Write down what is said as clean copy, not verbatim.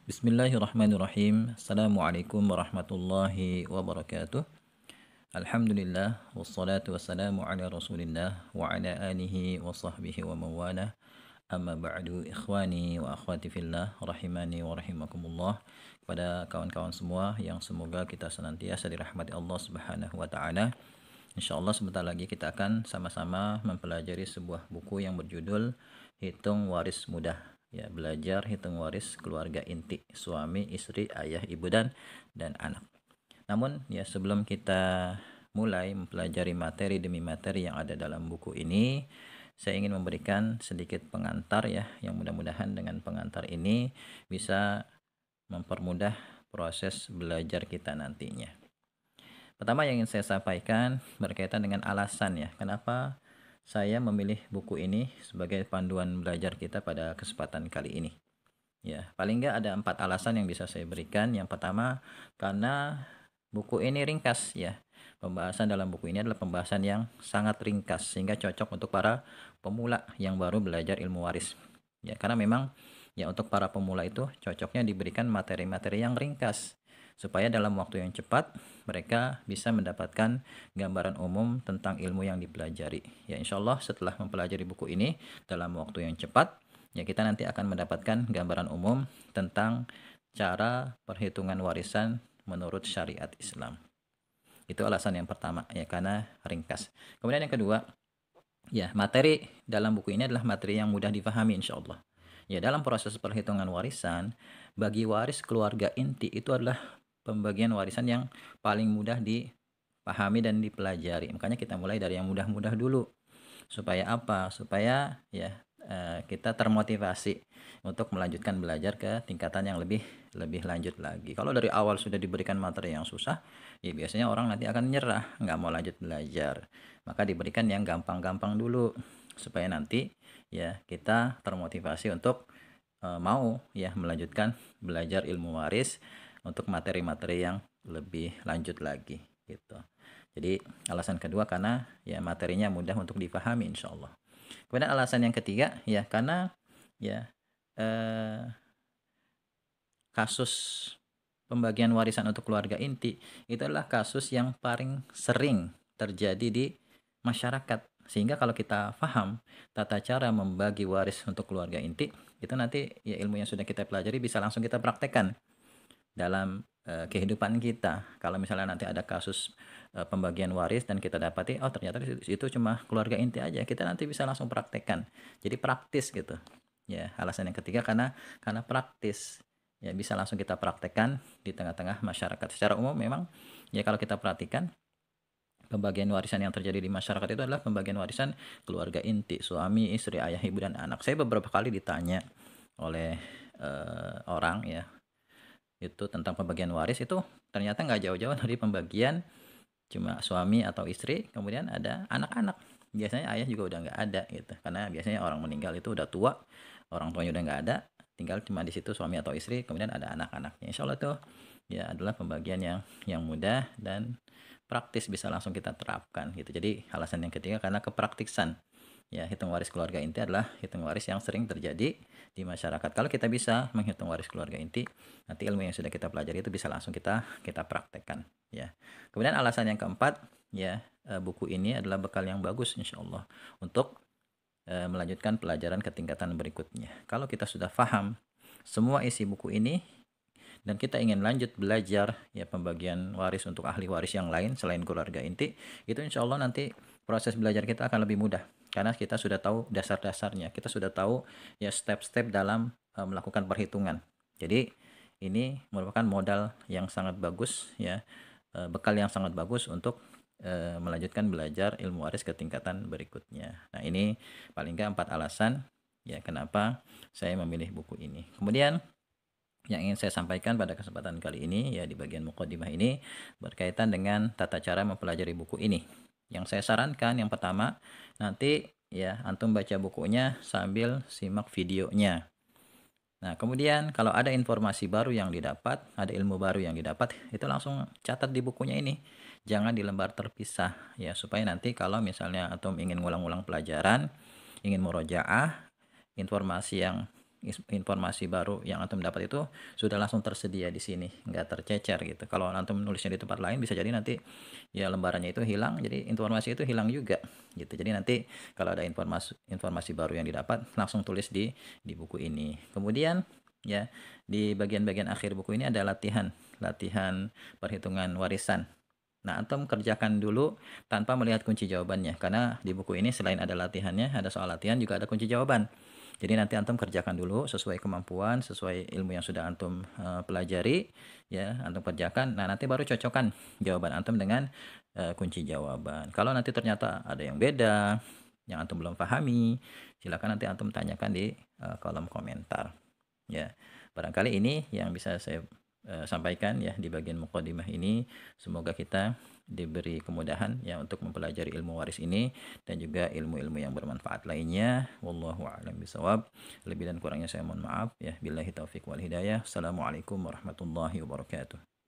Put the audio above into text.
Bismillahirrahmanirrahim. Assalamualaikum warahmatullahi wabarakatuh. Alhamdulillah wassalatu wassalamu ala Rasulillah wa ala alihi wa sahbihi wa mawalah. Amma ba'du, ikhwani wa akhwati fillah rahimani wa rahimakumullah. Kepada kawan-kawan semua yang semoga kita senantiasa dirahmati Allah Subhanahu wa taala. Insyaallah sebentar lagi kita akan sama-sama mempelajari sebuah buku yang berjudul Hitung Waris Mudah. Ya, belajar hitung waris keluarga inti, suami, istri, ayah, ibu dan anak. Namun ya sebelum kita mulai mempelajari materi demi materi yang ada dalam buku ini, saya ingin memberikan sedikit pengantar ya, yang mudah-mudahan dengan pengantar ini bisa mempermudah proses belajar kita nantinya. Pertama yang ingin saya sampaikan berkaitan dengan alasan ya, kenapa saya memilih buku ini sebagai panduan belajar kita pada kesempatan kali ini. Ya, paling nggak ada 4 alasan yang bisa saya berikan. Yang pertama, karena buku ini ringkas ya. Pembahasan dalam buku ini adalah pembahasan yang sangat ringkas sehingga cocok untuk para pemula yang baru belajar ilmu waris. Ya, karena memang ya untuk para pemula itu cocoknya diberikan materi-materi yang ringkas supaya dalam waktu yang cepat mereka bisa mendapatkan gambaran umum tentang ilmu yang dipelajari. Ya, insya Allah setelah mempelajari buku ini dalam waktu yang cepat, ya kita nanti akan mendapatkan gambaran umum tentang cara perhitungan warisan menurut syariat Islam. Itu alasan yang pertama ya, karena ringkas. Kemudian yang kedua, ya materi dalam buku ini adalah materi yang mudah dipahami insya Allah. Ya, dalam proses perhitungan warisan, bagi waris keluarga inti itu adalah pembagian warisan yang paling mudah dipahami dan dipelajari. Makanya kita mulai dari yang mudah-mudah dulu. Supaya apa? Supaya ya kita termotivasi untuk melanjutkan belajar ke tingkatan yang lebih lanjut lagi. Kalau dari awal sudah diberikan materi yang susah, ya biasanya orang nanti akan menyerah, nggak mau lanjut belajar. Maka diberikan yang gampang-gampang dulu supaya nanti ya kita termotivasi untuk mau ya melanjutkan belajar ilmu waris untuk materi-materi yang lebih lanjut lagi gitu. Jadi alasan kedua karena ya materinya mudah untuk dipahami insya Allah. Kemudian alasan yang ketiga ya karena ya kasus pembagian warisan untuk keluarga inti itu adalah kasus yang paling sering terjadi di masyarakat. Sehingga kalau kita paham tata cara membagi waris untuk keluarga inti, itu nanti ya ilmu yang sudah kita pelajari bisa langsung kita praktekkan dalam kehidupan kita. Kalau misalnya nanti ada kasus pembagian waris dan kita dapati oh ternyata itu cuma keluarga inti aja, kita nanti bisa langsung praktekkan. Jadi praktis gitu. Ya, alasan yang ketiga karena praktis. Ya, bisa langsung kita praktekkan di tengah-tengah masyarakat. Secara umum memang ya kalau kita perhatikan pembagian warisan yang terjadi di masyarakat itu adalah pembagian warisan keluarga inti, suami, istri, ayah, ibu dan anak. Saya beberapa kali ditanya oleh orang ya itu tentang pembagian waris, itu ternyata nggak jauh-jauh dari pembagian cuma suami atau istri, kemudian ada anak-anak. Biasanya ayah juga udah nggak ada gitu, karena biasanya orang meninggal itu udah tua, orang tuanya udah nggak ada, tinggal cuma di situ suami atau istri, kemudian ada anak-anaknya. Insya Allah tuh ya adalah pembagian yang mudah dan praktis, bisa langsung kita terapkan gitu. Jadi alasan yang ketiga karena kepraktisan. Ya, hitung waris keluarga inti adalah hitung waris yang sering terjadi di masyarakat. Kalau kita bisa menghitung waris keluarga inti, nanti ilmu yang sudah kita pelajari itu bisa langsung kita praktekkan ya. Kemudian alasan yang keempat, ya buku ini adalah bekal yang bagus insya Allah untuk melanjutkan pelajaran ke tingkatan berikutnya. Kalau kita sudah paham semua isi buku ini dan kita ingin lanjut belajar ya pembagian waris untuk ahli waris yang lain selain keluarga inti, itu insya Allah nanti proses belajar kita akan lebih mudah karena kita sudah tahu dasar-dasarnya, kita sudah tahu ya step-step dalam melakukan perhitungan. Jadi ini merupakan modal yang sangat bagus ya, bekal yang sangat bagus untuk melanjutkan belajar ilmu waris ke tingkatan berikutnya. Nah, ini paling nggak 4 alasan ya kenapa saya memilih buku ini. Kemudian yang ingin saya sampaikan pada kesempatan kali ini ya di bagian mukadimah ini berkaitan dengan tata cara mempelajari buku ini. Yang saya sarankan yang pertama, nanti ya antum baca bukunya sambil simak videonya. Nah, kemudian kalau ada informasi baru yang didapat, ada ilmu baru yang didapat, itu langsung catat di bukunya ini. Jangan di lembar terpisah ya, supaya nanti kalau misalnya antum ingin ngulang-ulang pelajaran, ingin murojaah, informasi yang informasi baru yang antum dapat itu sudah langsung tersedia di sini, nggak tercecer gitu. Kalau antum nulisnya di tempat lain bisa jadi nanti ya lembarannya itu hilang, jadi informasi itu hilang juga gitu. Jadi nanti kalau ada informasi informasi baru yang didapat langsung tulis di buku ini. Kemudian ya di bagian-bagian akhir buku ini ada latihan latihan perhitungan warisan. Nah, antum kerjakan dulu tanpa melihat kunci jawabannya, karena di buku ini selain ada latihannya, ada soal latihan juga ada kunci jawaban. Jadi nanti antum kerjakan dulu sesuai kemampuan, sesuai ilmu yang sudah antum pelajari, ya, antum kerjakan. Nah, nanti baru cocokkan jawaban antum dengan kunci jawaban. Kalau nanti ternyata ada yang beda, yang antum belum pahami, silakan nanti antum tanyakan di kolom komentar. Ya, barangkali ini yang bisa saya sampaikan ya di bagian mukadimah ini. Semoga kita diberi kemudahan ya untuk mempelajari ilmu waris ini dan juga ilmu-ilmu yang bermanfaat lainnya. Wallahu a'lam bishawab. Lebih dan kurangnya saya mohon maaf ya. Billahi taufik wal hidayah. Assalamualaikum warahmatullahi wabarakatuh.